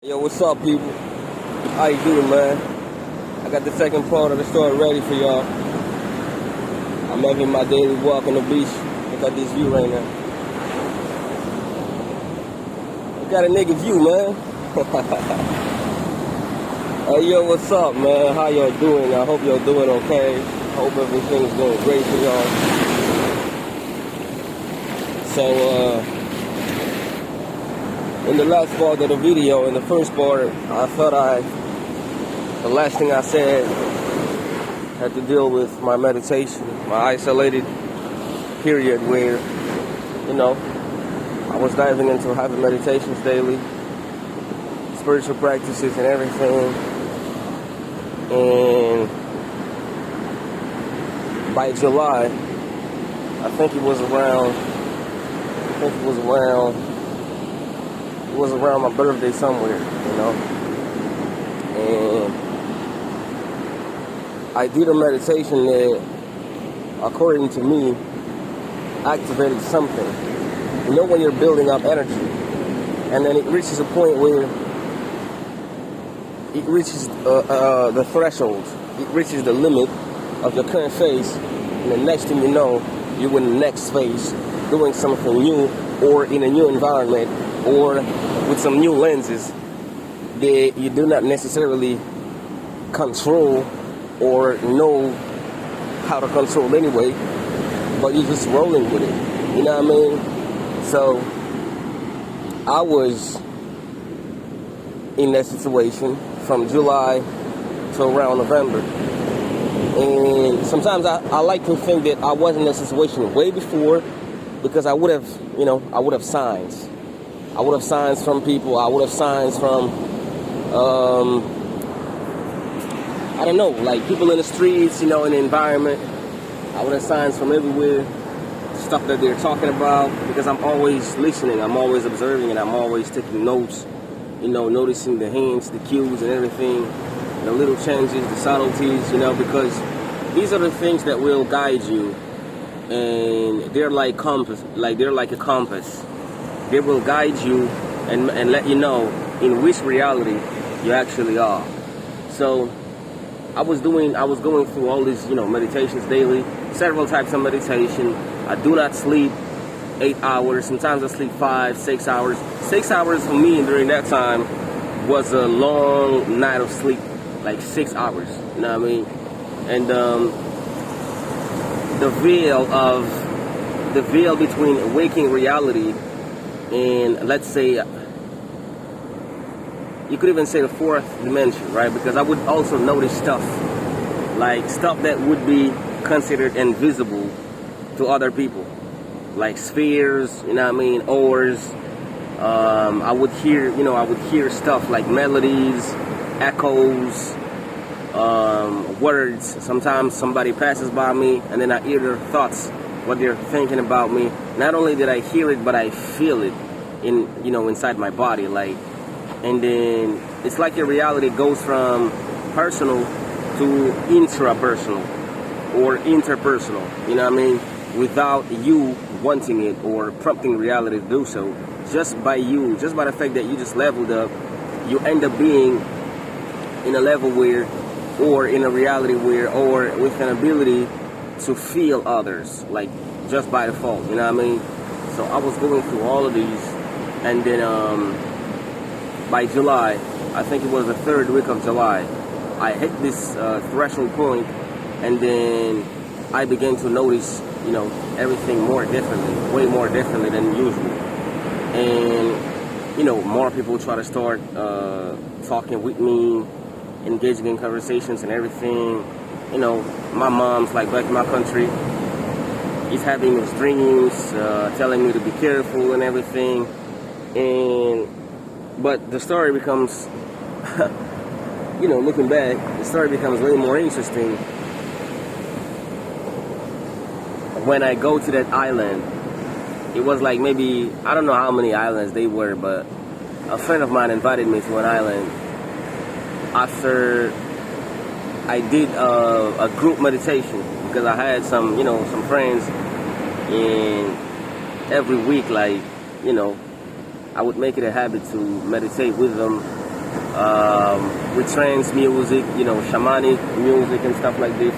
Yo, what's up, people? How you doing, man? I got the second part of the story ready for y'all. I'm having my daily walk on the beach. Look at this view right now. I got a nigga view, man. Hey, yo, what's up, man? How y'all doing? I hope y'all doing okay. Hope everything's going great for y'all. So, in the last part of the video, in the first part, I thought the last thing I said had to deal with my meditation, my isolated period where, I was diving into having meditations daily, spiritual practices and everything. And by July, I think it was around my birthday somewhere, and I did a meditation that, according to me, activated something. When you're building up energy, and then it reaches a point where it reaches the threshold, it reaches the limit of your current phase, and the next thing you know, you're in the next phase, doing something new, or in a new environment, or with some new lenses that you do not necessarily control or know how to control anyway, but you're just rolling with it. You know what I mean? So I was in that situation from July to around November. And sometimes I like to think that I was in that situation way before, because I would have signs. I would have signs from people. I would have signs from, like people in the streets, in the environment. I would have signs from everywhere, stuff that they're talking about, because I'm always listening. I'm always observing, and I'm always taking notes, noticing the hints, the cues, and everything, the little changes, the subtleties, because these are the things that will guide you. And they're like compass, they're like a compass. They will guide you and let you know in which reality you actually are. So I was going through all these, meditations daily, several types of meditation. I do not sleep 8 hours. Sometimes I sleep 5, 6 hours. 6 hours for me during that time was a long night of sleep, like 6 hours. You know what I mean? And the veil between waking reality and, let's say, you could even say the fourth dimension, right? Because I would also notice stuff that would be considered invisible to other people, like spheres, oars. I would hear stuff like melodies, echoes, words. Sometimes somebody passes by me, and then I hear their thoughts, what they're thinking about me. Not only did I hear it, but I feel it inside my body, and then it's like your reality goes from personal to intrapersonal or interpersonal, without you wanting it or prompting reality to do so. Just by the fact that you just leveled up, you end up being in a level where, or in a reality where, or with an ability to feel others, just by default, So I was going through all of these, and then by July, I think it was the third week of July, I hit this threshold point, and then I began to notice, everything more differently, way more differently than usual. And, more people try to start talking with me, engaging in conversations and everything. My mom's back in my country. He's having his dreams, telling me to be careful and everything. But the story becomes, looking back, the story becomes way more interesting when I go to that island. It was maybe, I don't know how many islands they were, but a friend of mine invited me to an island after I did a group meditation, because I had some friends, and every week, I would make it a habit to meditate with them with trance music, shamanic music and stuff like this.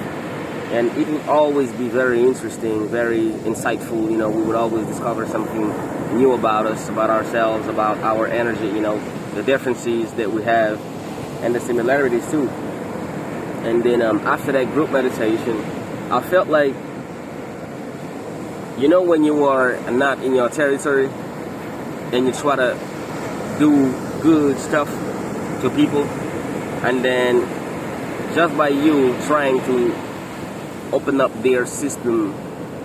And it would always be very interesting, very insightful. We would always discover something new about us, about ourselves, about our energy, the differences that we have and the similarities too. And then after that group meditation, I felt like, when you are not in your territory and you try to do good stuff to people, and then just by you trying to open up their system,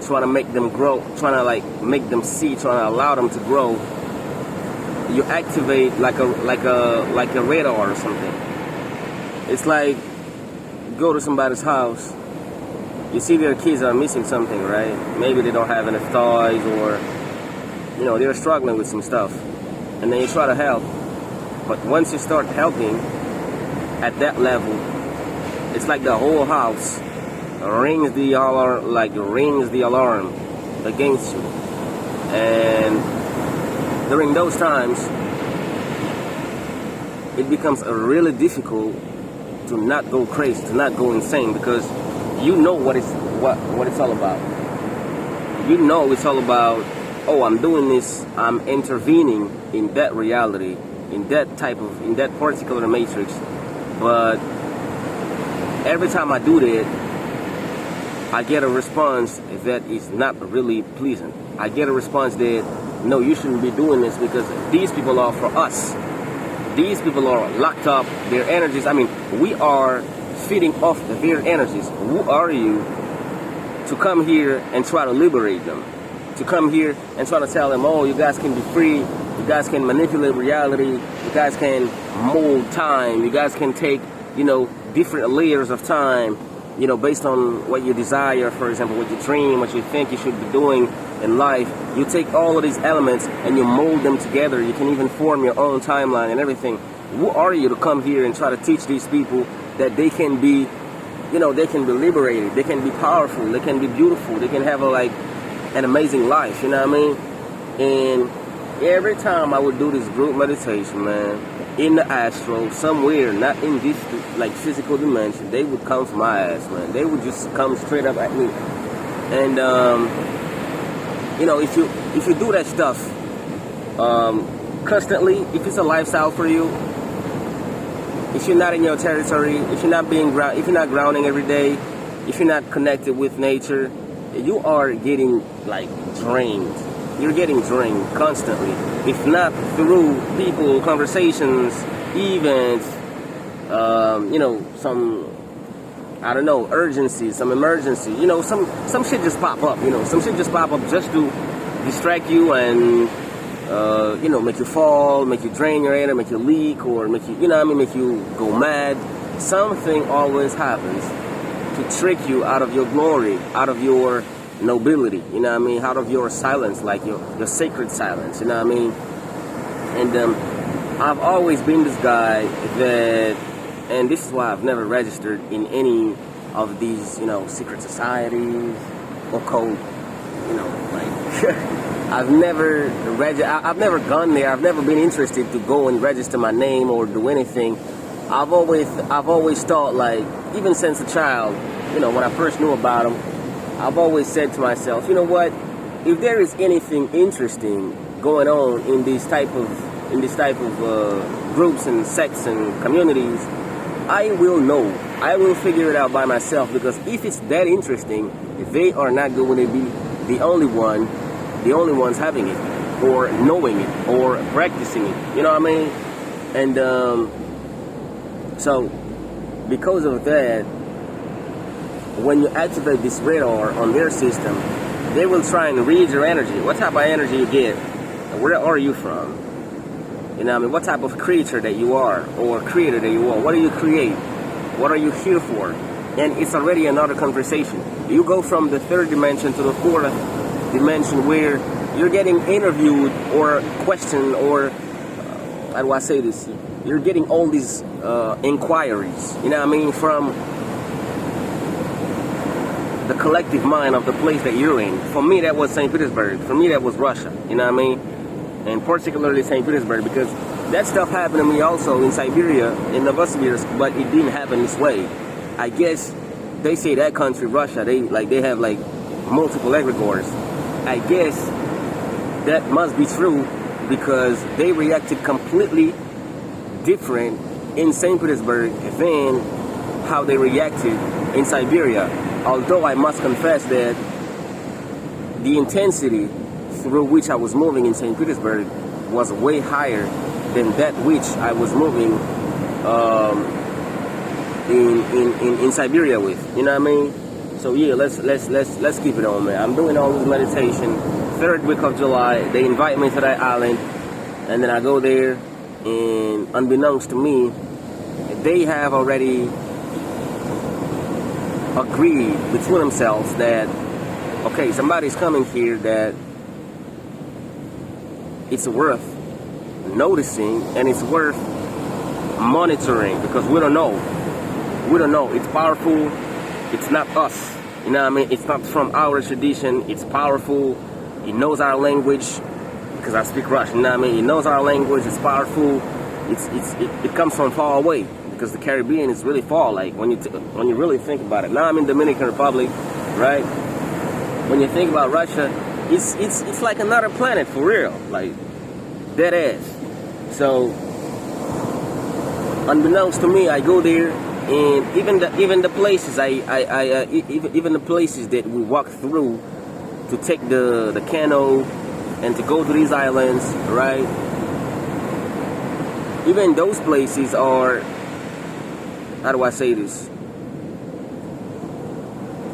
trying to make them grow, trying to make them see, trying to allow them to grow, you activate like a radar or something. It's like you go to somebody's house, you see their kids are missing something, right? Maybe they don't have enough toys, or they're struggling with some stuff, and then you try to help. But once you start helping at that level, it's like the whole house rings the alarm against you. And during those times, it becomes really difficult to not go crazy, to not go insane, because you know what it's all about. It's all about, oh, I'm doing this, I'm intervening in that reality, in that particular matrix. But every time I do that, I get a response that is not really pleasant. I get a response that, no, you shouldn't be doing this because these people are for us. These people are locked up, their energies. We are feeding off their energies. Who are you to come here and try to liberate them? To come here and try to tell them, oh, you guys can be free, you guys can manipulate reality, you guys can mold time, you guys can take, different layers of time, based on what you desire, for example, what you dream, what you think you should be doing in life. You take all of these elements and you mold them together. You can even form your own timeline and everything. Who are you to come here and try to teach these people that they can be, they can be liberated, they can be powerful, they can be beautiful, they can have an amazing life, And every time I would do this group meditation, man, in the astral, somewhere, not in this physical dimension, they would come for my ass, man. They would just come straight up at me. And if you do that stuff constantly, if it's a lifestyle for you, if you're not in your territory, if you're not grounding every day, if you're not connected with nature, you are getting drained. You're getting drained constantly. If not through people, conversations, events, some, I don't know, urgency, some emergency, some shit just pop up, some shit just pop up just to distract you and, make you fall, make you drain your energy, make you leak, or make you, make you go mad. Something always happens to trick you out of your glory, out of your nobility, out of your silence, like your sacred silence, And I've always been this guy that, and this is why I've never registered in any of these, secret societies, occult, I've never gone there. I've never been interested to go and register my name or do anything. I've always thought, even since a child, when I first knew about them, I've always said to myself, you know what? If there is anything interesting going on in this type of groups and sects and communities, I will know. I will figure it out by myself, because if it's that interesting, they are not going to be the only ones having it, or knowing it, or practicing it. You know what I mean? And so, because of that, when you activate this radar on their system, they will try and read your energy. What type of energy you get? Where are you from? What type of creature that you are, or creator that you are? What do you create? What are you here for? And it's already another conversation. You go from the third dimension to the fourth dimension, where you're getting interviewed or questioned, or how do I say this? You're getting all these inquiries, from the collective mind of the place that you're in. For me, that was Saint Petersburg. For me, that was Russia, And particularly Saint Petersburg, because that stuff happened to me also in Siberia, in Novosibirsk, but it didn't happen this way. I guess they say that country, Russia, they have like multiple egregores. I guess that must be true because they reacted completely different in Saint Petersburg than how they reacted in Siberia. Although I must confess that the intensity through which I was moving in Saint Petersburg was way higher than that which I was moving in Siberia with. You know what I mean? So yeah, let's keep it on, man. I'm doing all this meditation. 3rd week of July, they invite me to that island, and then I go there, and unbeknownst to me, they have already agreed between themselves that, okay, somebody's coming here that it's worth noticing and it's worth monitoring, because we don't know. It's powerful. It's not us. You know what I mean? It's not from our tradition. It's powerful. It knows our language, because I speak Russian. You know what I mean? It knows our language. It's powerful. It comes from far away, because the Caribbean is really far. Like when you really think about it. Now I'm in Dominican Republic, right? When you think about Russia, it's like another planet for real, like dead ass. So unbeknownst to me, I go there, and even the places even the places that we walk through to take the canoe and to go to these islands, right? Even those places are, how do I say this?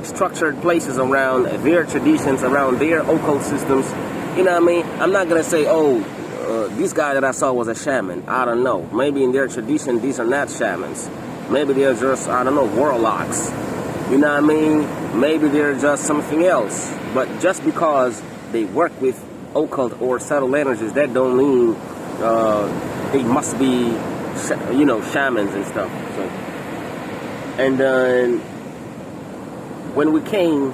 Structured places around their traditions, around their occult systems. You know what I mean? I'm not gonna say, this guy that I saw was a shaman. I don't know. Maybe in their tradition, these are not shamans. Maybe they're just, I don't know, warlocks. You know what I mean? Maybe they're just something else. But just because they work with occult or subtle energies, that don't mean they must be, shamans and stuff. So, and then when we came,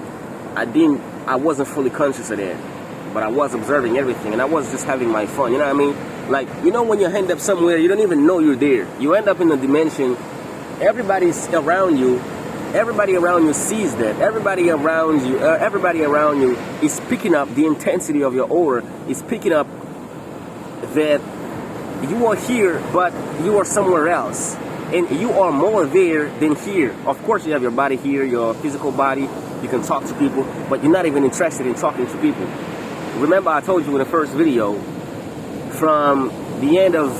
I wasn't fully conscious of that, but I was observing everything, and I was just having my fun. You know what I mean? Like, when you end up somewhere, you don't even know you're there. You end up in a dimension. Everybody's around you. Everybody around you sees that. Everybody around you is picking up the intensity of your aura. Is picking up that you are here, but you are somewhere else. And you are more there than here. Of course, you have your body here, your physical body. You can talk to people, but you're not even interested in talking to people. Remember, I told you in the first video, from the end of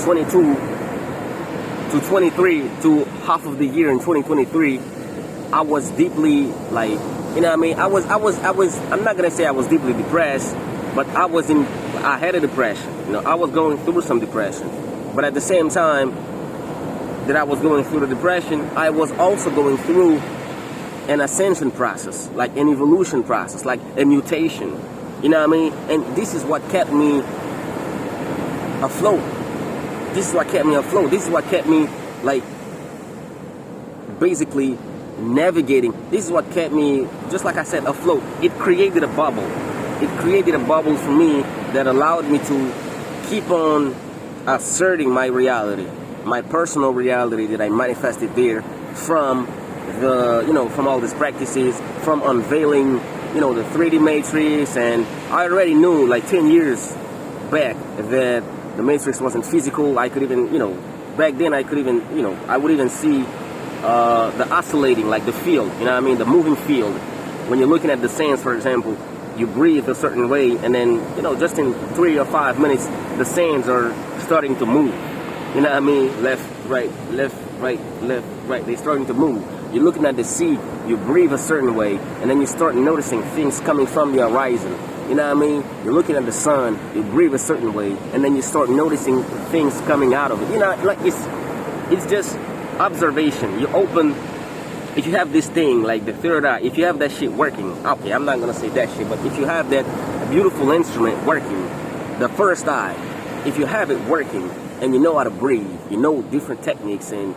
22 to 23 to half of the year in 2023, I was deeply, like, you know what I mean? I'm not gonna say I was deeply depressed, but I had a depression. I was going through some depression. But at the same time that I was going through the depression, I was also going through an ascension process, like an evolution process, like a mutation. You know what I mean? And this is what kept me afloat. This is what kept me afloat. This is what kept me, like, basically navigating. This is what kept me, just like I said, afloat. It created a bubble. It created a bubble for me that allowed me to keep on asserting my reality, my personal reality that I manifested there from from all these practices, from unveiling, the 3D matrix. And I already knew, like 10 years back, that the matrix wasn't physical. I could even, back then I could even, I would even see the oscillating, like the field, you know what I mean, the moving field. When you're looking at the sands, for example, you breathe a certain way, and then, just in 3 or 5 minutes, the sands are starting to move. You know what I mean? Left, right, left, right, left, right. They're starting to move. You're looking at the sea, you breathe a certain way, and then you start noticing things coming from the horizon. You know what I mean? You're looking at the sun, you breathe a certain way, and then you start noticing things coming out of it. Like it's just observation. You open, if you have this thing, like the third eye, if you have that shit working, okay, I'm not gonna say that shit, but if you have that beautiful instrument working, the first eye, if you have it working, and you know how to breathe, you know different techniques, and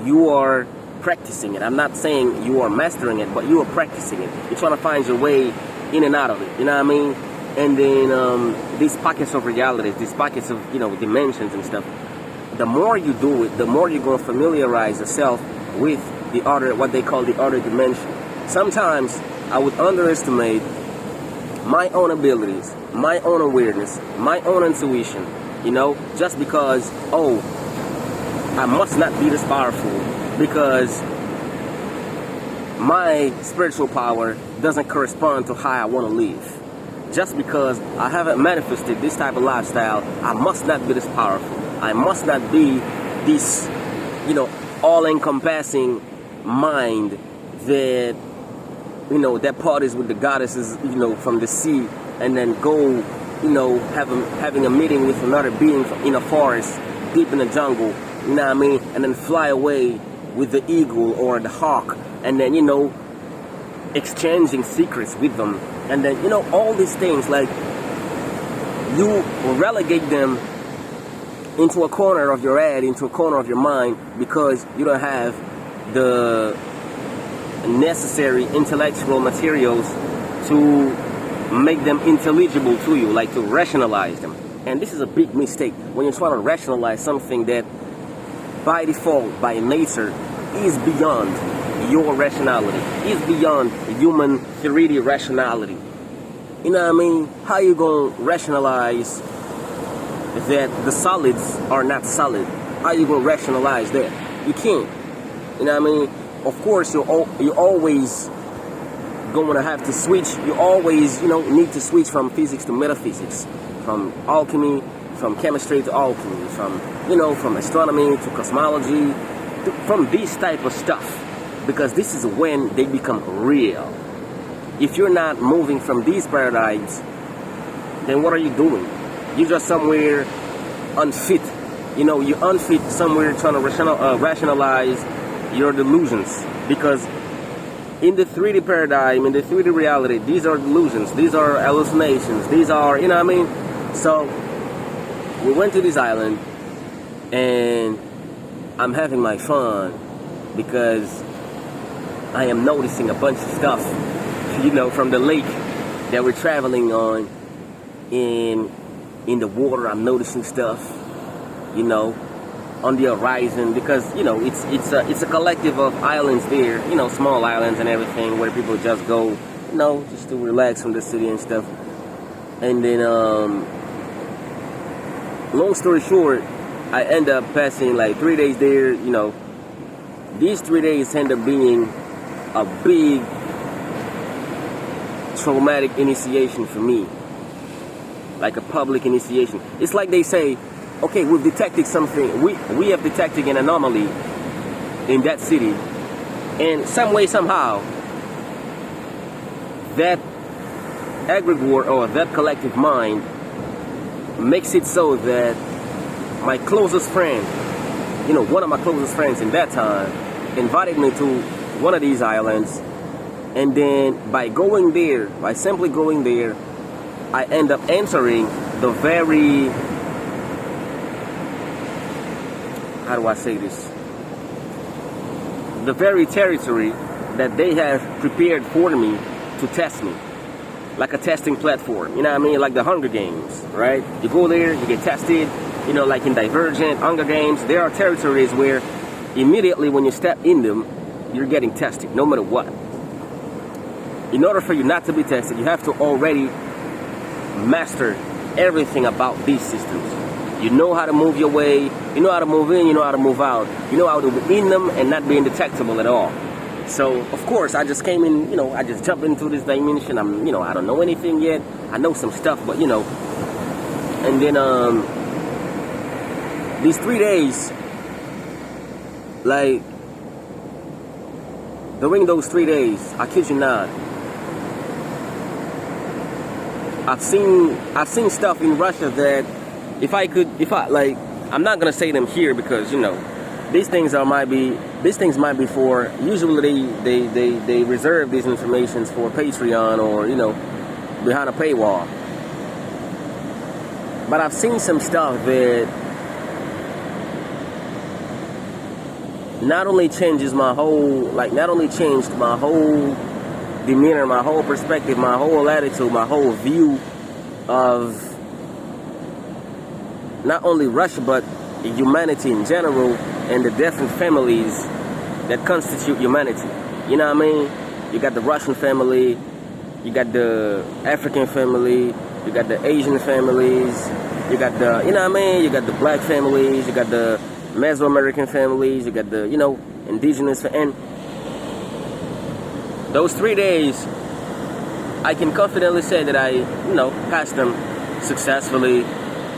you are practicing it. I'm not saying you are mastering it, but you are practicing it. You're trying to find your way in and out of it. You know what I mean? and then these pockets of realities, these pockets of dimensions and stuff. The more you do it, the more you're gonna familiarize yourself with the other, what they call the other dimension. Sometimes I would underestimate my own abilities, my own awareness, my own intuition, just because, I must not be this powerful because my spiritual power doesn't correspond to how I want to live. Just because I haven't manifested this type of lifestyle, I must not be this powerful. I must not be this, all-encompassing mind that, that parties with the goddesses, from the sea, and then go, having a meeting with another being in a forest, deep in the jungle, and then fly away with the eagle or the hawk, and then, exchanging secrets with them. And then, all these things, like, you relegate them into a corner of your head, into a corner of your mind, because you don't have the necessary intellectual materials to make them intelligible to you, like to rationalize them. And this is a big mistake when you're trying to rationalize something that by default, by nature, is beyond your rationality, is beyond human 3D rationality. You know what I mean? How you gonna rationalize that the solids are not solid? How you gonna rationalize that? You can't. You know what I mean? Of course, you always gonna have to switch. You always, need to switch from physics to metaphysics, from alchemy, from chemistry to alchemy, from astronomy to cosmology, from this type of stuff, because this is when they become real. If you're not moving from these paradigms, then what are you doing? You're just somewhere unfit. You're unfit somewhere trying to rationalize your delusions, because in the 3D paradigm, in the 3D reality, these are delusions, these are hallucinations, these are, So we went to this island, and I'm having my fun because I am noticing a bunch of stuff, from the lake that we're traveling on. In the water, I'm noticing stuff, on the horizon, because it's a collective of islands there, small islands and everything, where people just go, just to relax from the city and stuff. And then, long story short, I end up passing like 3 days there. These 3 days end up being a big traumatic initiation for me, like a public initiation. It's like they say, okay, we've detected something. We have detected an anomaly in that city, and some way, somehow, that egregore or that collective mind makes it so that my closest friend, one of my closest friends in that time, invited me to one of these islands, and then by simply going there, I end up entering the very, how do I say this? The very territory that they have prepared for me to test me, like a testing platform. You know what I mean? Like the Hunger Games, right? You go there, you get tested. Like in Divergent, Hunger Games, there are territories where immediately when you step in them, you're getting tested, no matter what. In order for you not to be tested, you have to already master everything about these systems. You know how to move your way, you know how to move in, you know how to move out, you know how to be in them and not be indetectable at all. So, of course, I just came in, I just jumped into this dimension. I don't know anything yet. I know some stuff, but, and then, these 3 days, like, during those 3 days, I kid you not, I've seen stuff in Russia that I'm not gonna say them here because these things might be for, usually they reserve these informations for Patreon or behind a paywall. But I've seen some stuff that not only changed my whole demeanor, my whole perspective, my whole attitude, my whole view of not only Russia but humanity in general and the different families that constitute humanity. You know what I mean? You got the Russian family, you got the African family, you got the Asian families, you got the, you know what I mean? You got the black families, you got the Mesoamerican families, you got the, you know, indigenous, and those 3 days, I can confidently say that I, you know, passed them successfully.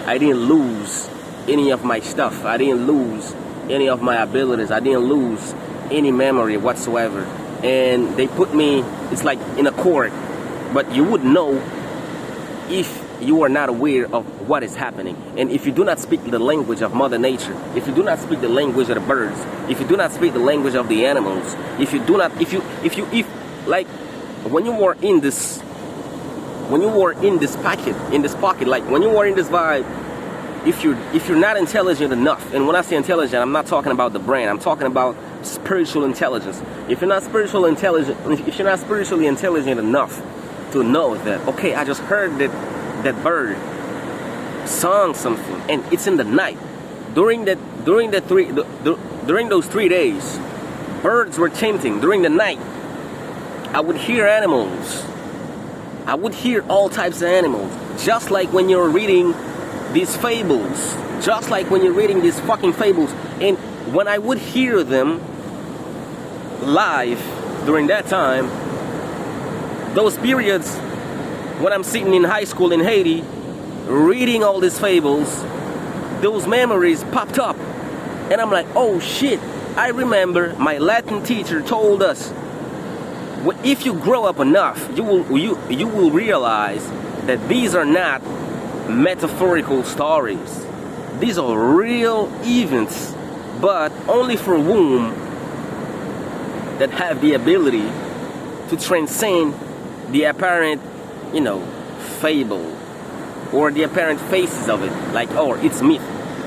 I didn't lose any of my stuff. I didn't lose any of my abilities. I didn't lose any memory whatsoever. And they put me, it's like in a court, but you would know if you are not aware of what is happening. And if you do not speak the language of Mother Nature, if you do not speak the language of the birds, if you do not speak the language of the animals, if you do not, if like when you were in this pocket, like when you were in this vibe, if you're not intelligent enough, and when I say intelligent, I'm not talking about the brain, I'm talking about spiritual intelligence. If you're not spiritually intelligent enough to know that, okay, I just heard that bird sung something, and it's in the night. During those 3 days, birds were chanting. During the night, I would hear animals. I would hear all types of animals, just like when you're reading these fables, just like when you're reading these fucking fables. And when I would hear them live during that time, those periods when I'm sitting in high school in Haiti, reading all these fables, those memories popped up. And I'm like, oh shit, I remember my Latin teacher told us, if you grow up enough, you will realize that these are not metaphorical stories. These are real events, but only for whom that have the ability to transcend the apparent, fable, or the apparent faces of it. Like, oh, it's myth,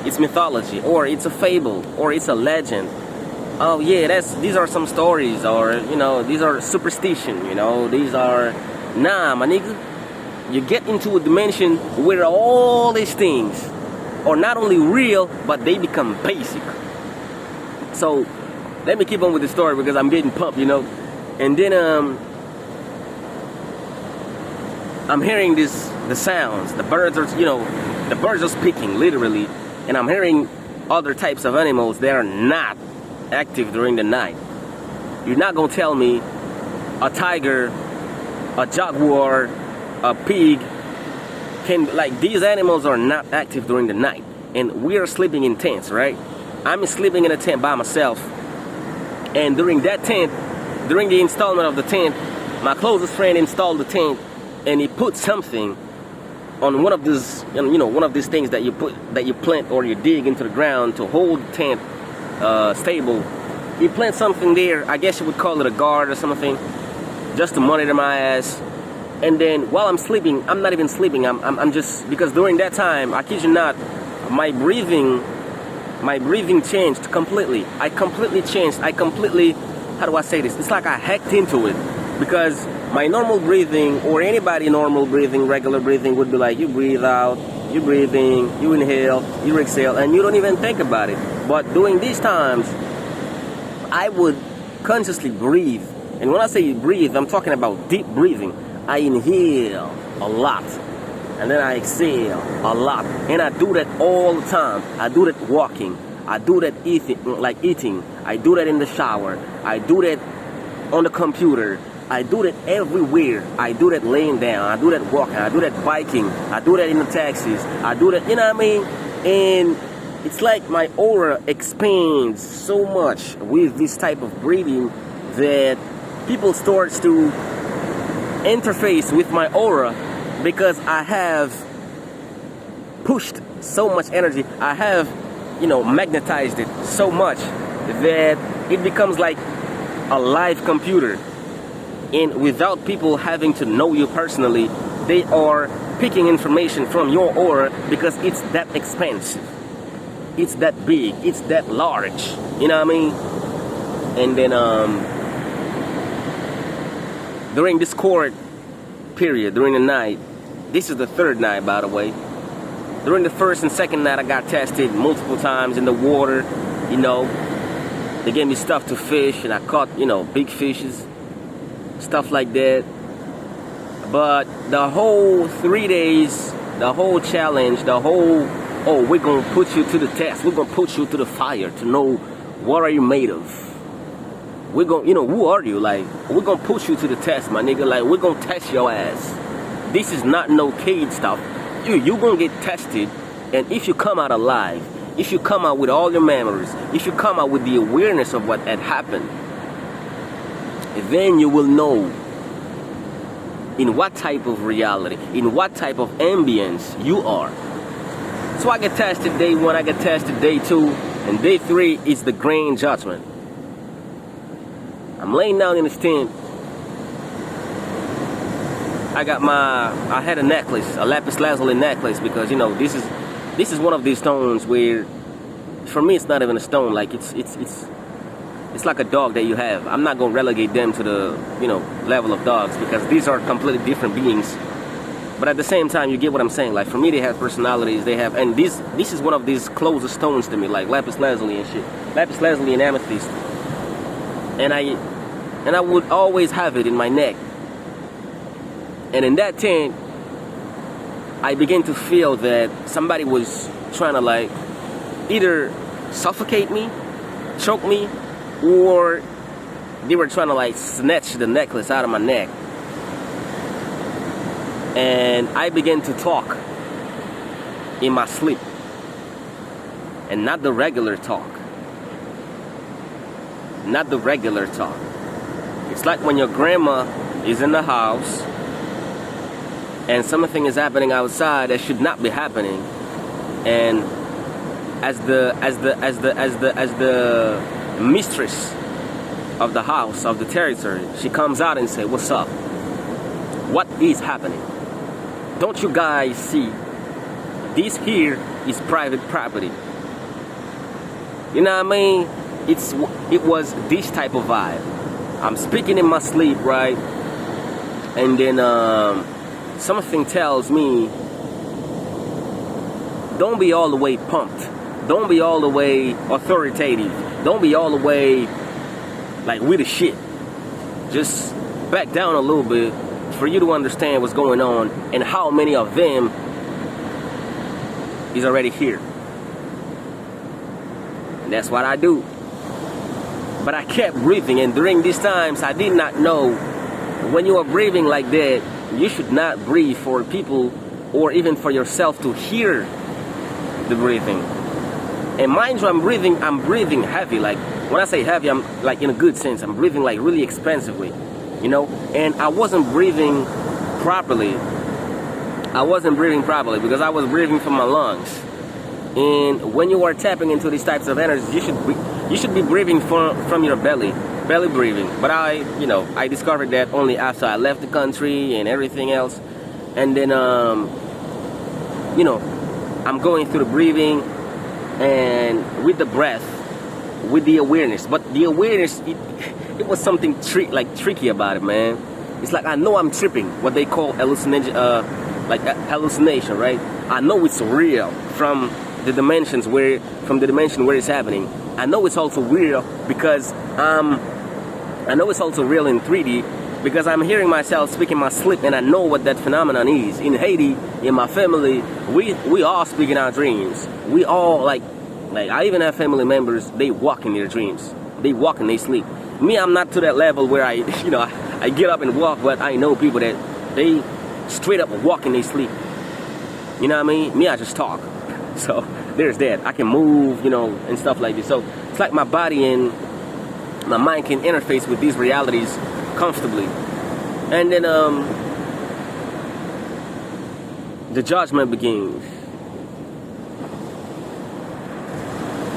it's mythology, or it's a fable, or it's a legend. Oh yeah, these are some stories, or these are superstition. These are my nigga. You get into a dimension where all these things are not only real, but they become basic. So let me keep on with the story because I'm getting pumped, And then I'm hearing the sounds. The birds are, the birds are speaking literally, and I'm hearing other types of animals that are not active during the night. You're not gonna tell me a tiger, a jaguar, a pig these animals are not active during the night, and we are sleeping in tents, right? I'm sleeping in a tent by myself, and during the installment of the tent, my closest friend installed the tent, and he put something on one of these, one of these things that you plant or you dig into the ground to hold the tent stable. He planted something there. I guess you would call it a guard or something, just to monitor my ass. And then while I'm sleeping, I'm not even sleeping. I'm just, because during that time, I kid you not, my breathing changed completely. I completely changed. How do I say this? It's like I hacked into it, because my normal breathing, or anybody normal breathing, regular breathing, would be like, you breathe out, you breathe in, you inhale, you exhale, and you don't even think about it. But during these times, I would consciously breathe. And when I say breathe, I'm talking about deep breathing. I inhale a lot, and then I exhale a lot. And I do that all the time. I do that walking. I do that eating. I do that in the shower. I do that on the computer. I do that everywhere. I do that laying down. I do that walking. I do that biking. I do that in the taxis. I do that, And it's like my aura expands so much with this type of breathing that people start to interface with my aura, because I have pushed so much energy. I have, magnetized it so much that it becomes like a live computer. And without people having to know you personally, they are picking information from your aura because it's that expansive. It's that big. It's that large. You know what I mean? And then during this court period, during the night, This is the third night, by the way. During the first and second night, I got tested multiple times in the water. You know, they gave me stuff to fish, and I caught, you know, big fishes, stuff like that. But the whole 3 days, the whole challenge, the whole, oh, we're gonna put you to the test, we're gonna put you to the fire to know what are you made of. We're gonna, you know, who are you? Like, we're gonna put you to the test, my nigga. Like, we're gonna test your ass. This is not no cage stuff. You gonna get tested, and if you come out alive, if you come out with all your memories, if you come out with the awareness of what had happened, then you will know in what type of reality, in what type of ambience you are. So I get tested day 1, I get tested day 2, and day 3 is the grand judgment. I'm laying down in the tent. I had a necklace, a lapis lazuli necklace, because, you know, this is one of these stones where, for me, it's not even a stone. Like, it's like a dog that you have. I'm not gonna relegate them to the, you know, level of dogs, because these are completely different beings. But at the same time, you get what I'm saying. Like, for me, they have personalities. They have, and this is one of these closest stones to me, like lapis lazuli and shit, lapis lazuli and amethyst. And I would always have it in my neck. And in that tent, I began to feel that somebody was trying to, like, either suffocate me, choke me, or they were trying to, like, snatch the necklace out of my neck. And I began to talk in my sleep, and not the regular talk. Not the regular talk. It's like when your grandma is in the house and something is happening outside that should not be happening, and as the mistress of the house, of the territory, she comes out and say, "What's up? What is happening? Don't you guys see? This here is private property." You know what I mean? It was this type of vibe. I'm speaking in my sleep, right? And then something tells me, don't be all the way pumped. Don't be all the way authoritative. Don't be all the way like with the shit. Just back down a little bit for you to understand what's going on and how many of them is already here. And that's what I do. But I kept breathing, and during these times I did not know, when you are breathing like that, you should not breathe for people or even for yourself to hear the breathing. And mind you, I'm breathing heavy. Like, when I say heavy, I'm like in a good sense. I'm breathing like really expansively, you know? And I wasn't breathing properly. Because I was breathing from my lungs. And when you are tapping into these types of energies, you should be breathing from your belly breathing. But I discovered that only after I left the country and everything else. And then, I'm going through the breathing and with the breath, with the awareness. But the awareness, it was something tricky about it, man. It's like I know I'm tripping, what they call hallucination, right? I know it's real from the dimension where it's happening. I know it's also real because I know it's also real in 3D because I'm hearing myself speak in my sleep, and I know what that phenomenon is. In Haiti, in my family, we all speak in our dreams. We all like I even have family members, they walk in their dreams. They walk in their sleep. Me, I'm not to that level where I get up and walk, but I know people that they straight up walk in their sleep. You know what I mean? Me, I just talk. So there's that. I can move, and stuff like this. So it's like my body and my mind can interface with these realities comfortably. And then the judgment begins.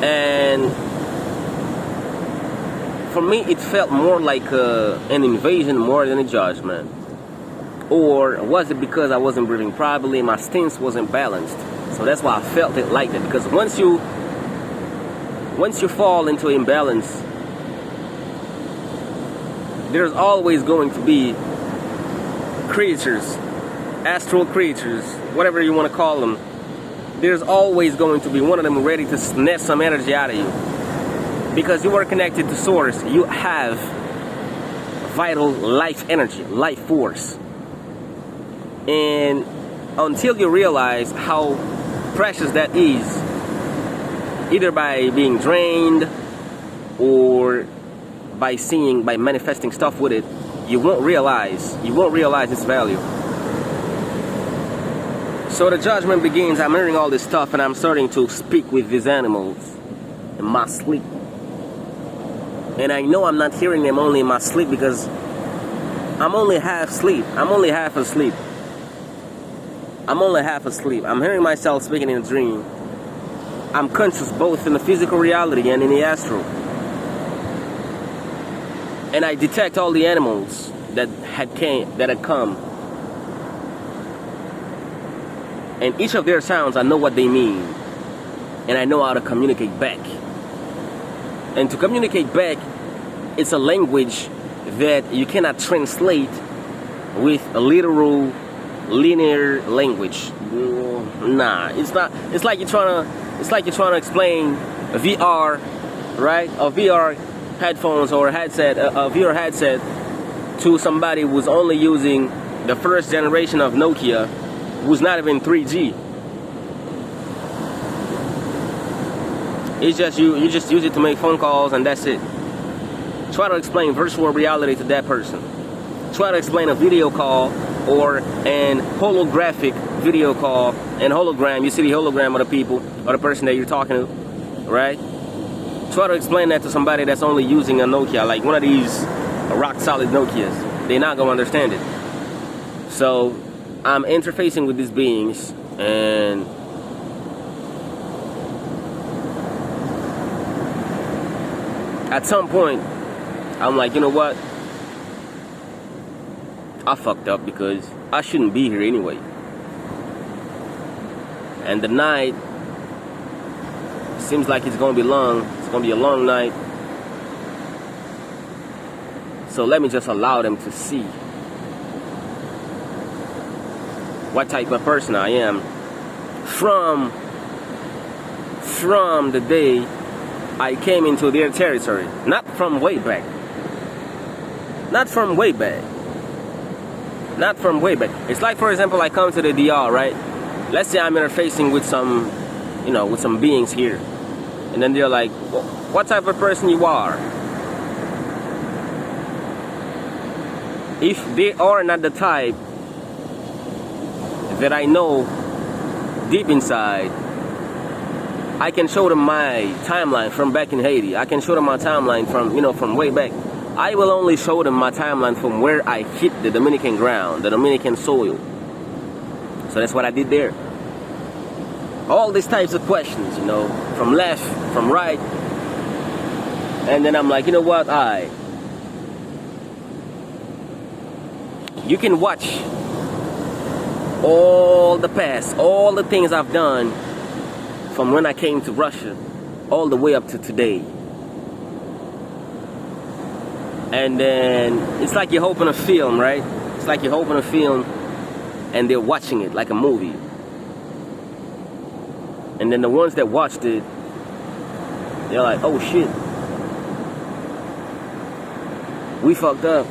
And for me, it felt more like an invasion more than a judgment. Or was it because I wasn't breathing properly, my stance wasn't balanced? So that's why I felt it like that. Because once you fall into imbalance, there's always going to be creatures astral creatures, whatever you want to call them, there's always going to be one of them ready to snatch some energy out of you. Because you are connected to source, you have vital life energy, life force. And until you realize how precious that is, either by being drained or by manifesting stuff with it, you won't realize its value. So the judgment begins. I'm hearing all this stuff and I'm starting to speak with these animals in my sleep. And I know I'm not hearing them only in my sleep because I'm only half asleep. I'm only half asleep. I'm hearing myself speaking in a dream. I'm conscious both in the physical reality and in the astral. And I detect all the animals that had come. And each of their sounds, I know what they mean. And I know how to communicate back. And to communicate back, it's a language that you cannot translate with a literal, linear language. Nah, it's not. It's like you're trying to explain a VR, right? A VR headphones or a headset, a VR headset, to somebody who's only using the first generation of Nokia, who's not even 3G. It's just you just use it to make phone calls and that's it. Try to explain virtual reality to that person. Try to explain a video call or an holographic video call and hologram. You see the hologram of the people or the person that you're talking to, right? Try to explain that to somebody that's only using a Nokia, like one of these rock solid Nokias. They're not gonna understand it. So I'm interfacing with these beings, and at some point I'm like, you know what, I fucked up because I shouldn't be here anyway. And the night seems like it's gonna be long. It's gonna be a long night. So let me just allow them to see what type of person I am from the day I came into their territory. Not from way back. It's like, for example, I come to the DR, right? Let's say I'm interfacing with some beings here. And then they're like, well, what type of person you are? If they are not the type that I know deep inside, I can show them my timeline from back in Haiti. I can show them my timeline from way back. I will only show them my timeline from where I hit the Dominican ground, the Dominican soil. So that's what I did there. All these types of questions, from left, from right. And then I'm like, you know what, you can watch all the past, all the things I've done from when I came to Russia, all the way up to today. And then it's like you're hoping a film, right? It's like you're hoping a film and they're watching it like a movie. And then the ones that watched it, they're like, oh shit, we fucked up.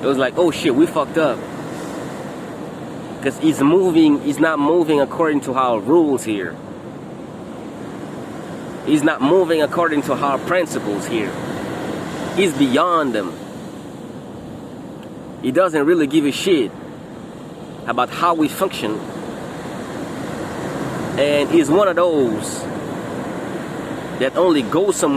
It was like, oh shit, we fucked up. Because he's not moving according to our rules here. He's not moving according to our principles here. He's beyond them. He doesn't really give a shit about how we function. And he's one of those that only goes somewhere